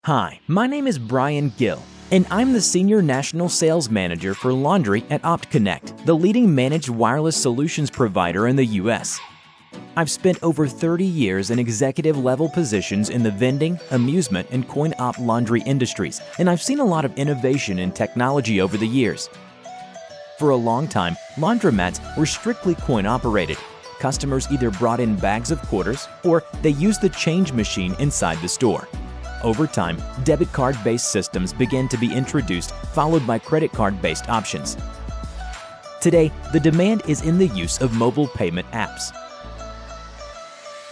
Hi, my name is Brian Gill, and I'm the Senior National Sales Manager for Laundry at OptConnect, the leading managed wireless solutions provider in the U.S. I've spent over 30 years in executive-level positions in the vending, amusement, and coin-op laundry industries, and I've seen a lot of innovation in technology over the years. For a long time, laundromats were strictly coin-operated. Customers either brought in bags of quarters, or they used the change machine inside the store. Over time, debit card-based systems began to be introduced, followed by credit card-based options. Today, the demand is in the use of mobile payment apps.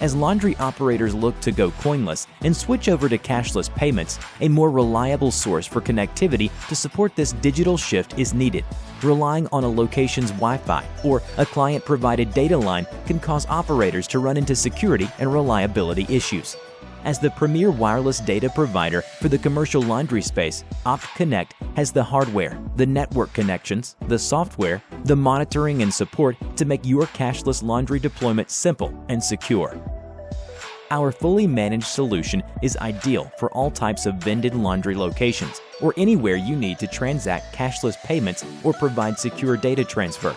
As laundry operators look to go coinless and switch over to cashless payments, a more reliable source for connectivity to support this digital shift is needed. Relying on a location's Wi-Fi or a client-provided data line can cause operators to run into security and reliability issues. As the premier wireless data provider for the commercial laundry space, OptConnect has the hardware, the network connections, the software, the monitoring and support to make your cashless laundry deployment simple and secure. Our fully managed solution is ideal for all types of vended laundry locations or anywhere you need to transact cashless payments or provide secure data transfer.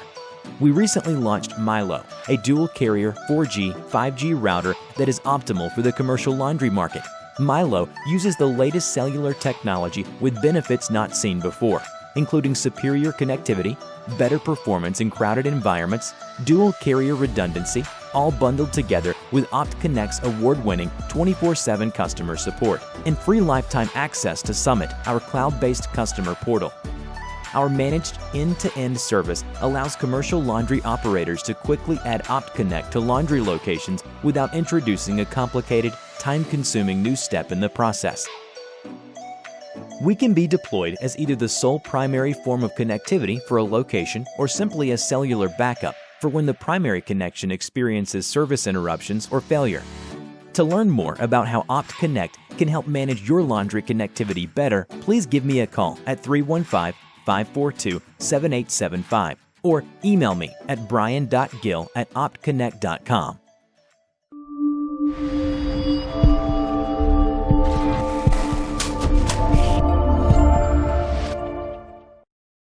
We recently launched mylo, a dual-carrier 4G, 5G router that is optimal for the commercial laundry market. mylo uses the latest cellular technology with benefits not seen before, including superior connectivity, better performance in crowded environments, dual-carrier redundancy, all bundled together with OptConnect's award-winning 24/7 customer support and free lifetime access to Summit, our cloud-based customer portal. Our managed end-to-end service allows commercial laundry operators to quickly add OptConnect to laundry locations without introducing a complicated, time-consuming new step in the process. We can be deployed as either the sole primary form of connectivity for a location or simply a cellular backup for when the primary connection experiences service interruptions or failure. To learn more about how OptConnect can help manage your laundry connectivity better, please give me a call at 315-542-7875 or email me at brian.gill@optconnect.com.